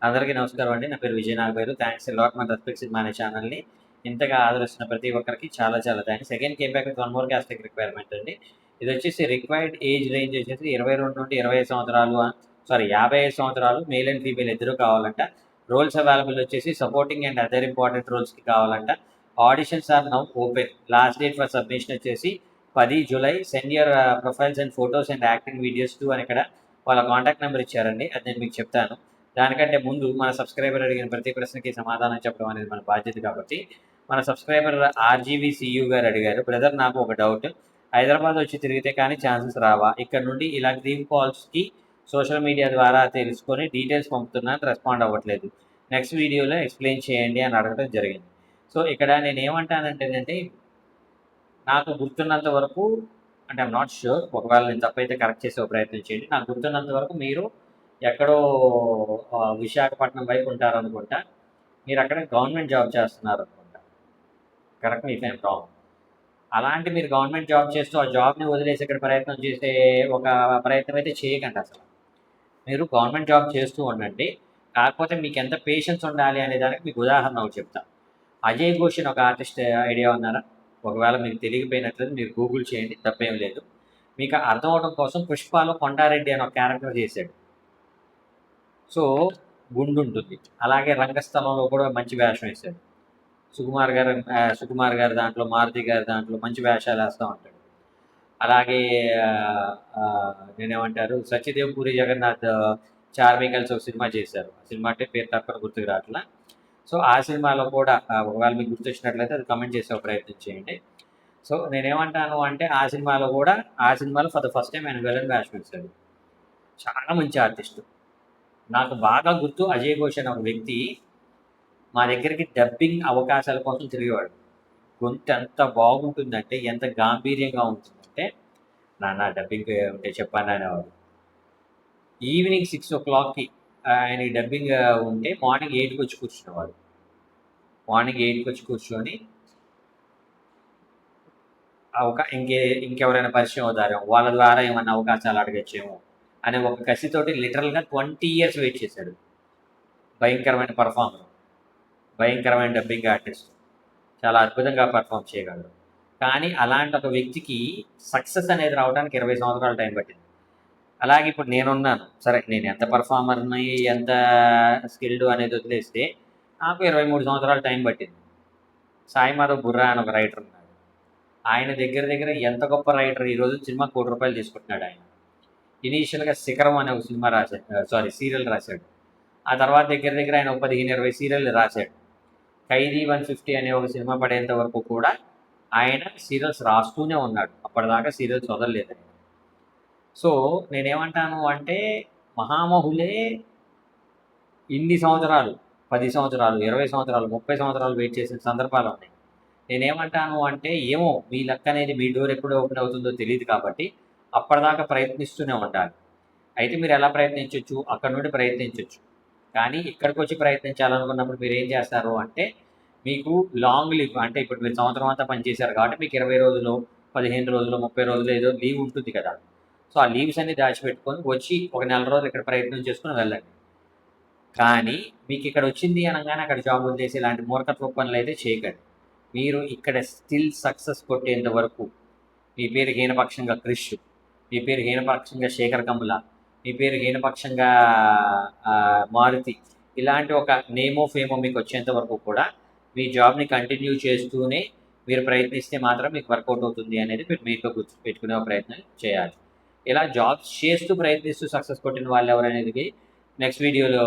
అందరికీ నమస్కారం అండి. నా పేరు విజయ్ నాగపేరు. థ్యాంక్స్ ఎ లాట్ మన రెస్పెక్ట్ సినిమా అనే ఛానల్‌ని ఇంతగా ఆదరిస్తున్న ప్రతి ఒక్కరికి చాలా చాలా thanks. Again came back with one more casting requirement అండి. ఇదొచ్చేసి రిక్వైర్డ్ ఏజ్ రేంజ్ వచ్చేసి 22 నుండి 25 సంవత్సరాలు 55 సంవత్సరాలు మేల్ అండ్ ఫీమేల్ ఇద్దరు కావాలంట. రోల్స్ అవైలబుల్ వచ్చేసి సపోర్టింగ్ అండ్ అదర్ ఇంపార్టెంట్ రోల్స్‌కి కావాలంట. Auditions are now open. Last date for submission వచ్చేసి 10 July. Send your profiles and photos and acting videos to అని ఇక్కడ వాళ్ళ కాంటాక్ట్ నెంబర్ ఇచ్చారండి. అది నేను మీకు చెప్తాను. దానికంటే ముందు మన సబ్స్క్రైబర్ అడిగిన ప్రతి ప్రశ్నకి సమాధానం చెప్పడం అనేది మన బాధ్యత కాబట్టి మన సబ్స్క్రైబర్ ఆర్జీవి సియు గారు అడిగారు, బ్రదర్ నాకు ఒక డౌట్, హైదరాబాద్ వచ్చి తిరిగితే కానీ ఛాన్సెస్ రావా? ఇక్కడ నుండి ఇలాంటి టీమ్ కాల్స్కి సోషల్ మీడియా ద్వారా తెలుసుకొని డీటెయిల్స్ పంపుతున్నాను, రెస్పాండ్ అవ్వట్లేదు, నెక్స్ట్ వీడియోలో ఎక్స్ప్లెయిన్ చేయండి అని అడగడం జరిగింది. సో ఇక్కడ నేను ఏమంటానంటేనంటే, నాకు గుర్తున్నంత వరకు, అంటే ఐమ్ నాట్ ష్యూర్, ఒకవేళ నేను తప్పైతే కరెక్ట్ చేసే ప్రయత్నం చేయండి. నాకు గుర్తున్నంత వరకు మీరు ఎక్కడో విశాఖపట్నం వైపు ఉంటారనుకుంటా. మీరు అక్కడ గవర్నమెంట్ జాబ్ చేస్తున్నారు అనుకుంటా. కరెక్ట్ మీ ఫైమ్ రాంగ్. అలాంటి మీరు గవర్నమెంట్ జాబ్ చేస్తూ ఆ జాబ్ని వదిలేసి ఇక్కడ ప్రయత్నం చేసే ఒక ప్రయత్నం అయితే చేయకండి అసలు. మీరు గవర్నమెంట్ జాబ్ చేస్తూ ఉండండి. కాకపోతే మీకు ఎంత పేషెన్స్ ఉండాలి అనే దానికి మీకు ఉదాహరణ ఒకటి చెప్తా. అజయ్ ఘోష్ ఒక ఆర్టిస్ట్ ఐడియా ఉన్నారా? ఒకవేళ మీకు తెలియకపోయినట్లయితే మీరు గూగుల్ చేయండి, తప్పేం లేదు. మీకు అర్థం అవడం కోసం పుష్పాలో కొండారెడ్డి అని ఒక క్యారెక్టర్ చేశాడు. సో గుండు ఉంటుంది. అలాగే రంగస్థలంలో కూడా మంచి వేషం వేశాడు. సుకుమార్ గారు దాంట్లో, మారుతి గారి దాంట్లో మంచి వేషాలు వేస్తూ ఉంటాడు. అలాగే నేనేమంటారు, సత్యదేవ్ పూరి జగన్నాథ్ చార్మి కలిసి ఒక సినిమా చేశారు. ఆ సినిమా అంటే పేరు తప్పని గుర్తుకు రావట్లా. సో ఆ సినిమాలో కూడా ఒకవేళ మీకు గుర్తొచ్చినట్లయితే అది కమెంట్ చేసే ప్రయత్నం చేయండి. సో నేనేమంటాను అంటే, ఆ సినిమాలో ఫర్ ద ఫస్ట్ టైం ఆయన విలన్ వేషం వేశాడు. చాలా మంచి ఆర్టిస్టు. నాకు బాగా గుర్తు, అజయ్ ఘోష్ అనే ఒక వ్యక్తి మా దగ్గరికి డబ్బింగ్ అవకాశాల కోసం తిరిగేవాడు. గొంతు ఎంత బాగుంటుందంటే, ఎంత గాంభీర్యంగా ఉంటుందంటే, నాన్న డబ్బింగ్ ఉంటే చెప్పాను అనేవాడు. ఈవినింగ్ 6 o'clockకి ఆయన డబ్బింగ్ ఉంటే మార్నింగ్ 8కి వచ్చి కూర్చునేవాడు. మార్నింగ్ 8కి వచ్చి కూర్చొని ఇంకెవరైనా పరిచయం అవుతారేమో, వాళ్ళ ద్వారా ఏమన్నా అవకాశాలు అడగచ్చేమో అనే ఒక కసితోటి లిటరల్గా 20 years వెయిట్ చేశాడు. భయంకరమైన పర్ఫార్మర్, భయంకరమైన డబ్బింగ్ ఆర్టిస్ట్, చాలా అద్భుతంగా పర్ఫామ్ చేయగలరు. కానీ అలాంటి ఒక వ్యక్తికి సక్సెస్ అనేది రావడానికి 20 సంవత్సరాలు టైం పట్టింది. అలాగే ఇప్పుడు నేనున్నాను, సరే నేను ఎంత పర్ఫార్మర్ని, ఎంత స్కిల్డ్ అనేది వదిలేస్తే నాకు 23 సంవత్సరాలు టైం పట్టింది. సాయి మాధవ్ బుర్రా అని ఒక రైటర్ ఉన్నాడు. ఆయన దగ్గర ఎంత గొప్ప రైటర్, ఈరోజు సినిమా ₹1,00,00,000 తీసుకుంటున్నాడు. ఆయన ఇనీషియల్గా శిఖరం అనే ఒక సినిమా రాశాడు, సీరియల్ రాశాడు. ఆ తర్వాత దగ్గర ఆయన 15-20 సీరియల్ రాశాడు. ఖైదీ 150 అనే ఒక సినిమా పడేంత వరకు కూడా ఆయన సీరియల్స్ రాస్తూనే ఉన్నాడు. అప్పటిదాకా సీరియల్స్ వదలలేదు ఆయన. సో నేనేమంటాను అంటే, మహామహులే ఇన్ని సంవత్సరాలు, 10 సంవత్సరాలు, 20 సంవత్సరాలు, 30 సంవత్సరాలు వెయిట్ చేసిన సందర్భాలు ఉన్నాయి. నేనేమంటాను అంటే, ఏమో మీ లక్ అనేది మీ డోర్ ఎప్పుడు ఓపెన్ అవుతుందో తెలియదు కాబట్టి అప్పటిదాకా ప్రయత్నిస్తూనే ఉండాలి. అయితే మీరు ఎలా ప్రయత్నించవచ్చు? అక్కడ నుండి ప్రయత్నించవచ్చు. కానీ ఇక్కడికి వచ్చి ప్రయత్నించాలనుకున్నప్పుడు మీరు ఏం చేస్తారు అంటే, మీకు లాంగ్ లీవ్, అంటే ఇప్పుడు మీరు సంవత్సరం అంతా పనిచేశారు కాబట్టి మీకు 20 రోజులు, 15 రోజులు, 30 రోజులు ఏదో లీవ్ ఉంటుంది కదా. సో ఆ లీవ్స్ అన్ని దాచిపెట్టుకొని వచ్చి ఒక నెల రోజులు ఇక్కడ ప్రయత్నం చేసుకుని వెళ్ళండి. కానీ మీకు ఇక్కడ వచ్చింది అనగానే అక్కడ జాబ్ వదిలేసి ఇలాంటి మూర్ఖత్వ పనులు అయితే చేయకండి. మీరు ఇక్కడ స్టిల్ సక్సెస్ కొట్టేంత వరకు మీ పేరు హీనపక్షంగా క్రిష్, మీ పేరు హీనపక్షంగా శేఖర్ కమ్ముల, మీ పేరు హీనపక్షంగా మారుతి, ఇలాంటి ఒక నేమో ఫేమో మీకు వచ్చేంత వరకు కూడా మీ జాబ్ని కంటిన్యూ చేస్తూనే మీరు ప్రయత్నిస్తే మాత్రం మీకు వర్కౌట్ అవుతుంది అనేది మీరు మీతో పెట్టుకునే ప్రయత్నం చేయాలి. ఇలా జాబ్స్ చేస్తూ ప్రయత్నిస్తూ సక్సెస్ కొట్టిన వాళ్ళు ఎవరనేది నెక్స్ట్ వీడియోలో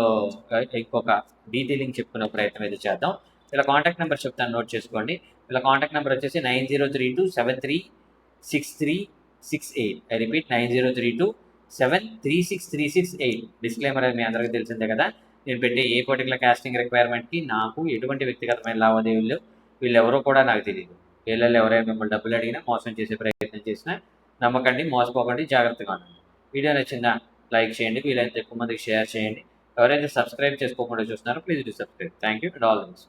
ఇంకొక డీటెయిలింగ్ చెప్పుకునే ప్రయత్నం అయితే చేద్దాం. ఇలా కాంటాక్ట్ నెంబర్ చెప్తాను, నోట్ చేసుకోండి. ఇలా కాంటాక్ట్ నెంబర్ వచ్చేసి 9032736368. I repeat 9032736368. డిస్క్లైమర్ అది మీ అందరికీ తెలిసిందే కదా. నేను పెట్టే ఏ పర్టికులర్ కాస్టింగ్ రిక్వైర్మెంట్కి నాకు ఎటువంటి వ్యక్తిగతమైన లావాదేవీలు వీళ్ళెవరో కూడా నాకు తెలియదు. వీళ్ళల్లో ఎవరైనా మిమ్మల్ని డబ్బులు అడిగినా, మోసం చేసే ప్రయత్నం చేసినా నమ్మకండి, మోసపోకండి, జాగ్రత్తగా ఉండండి. వీడియో నచ్చిందా లైక్ చేయండి, వీలైతే ఎక్కువ మందికి షేర్ చేయండి. ఎవరైతే సబ్స్క్రైబ్ చేసుకోకుండా చూస్తున్నారో please do subscribe. Thank you and all the best.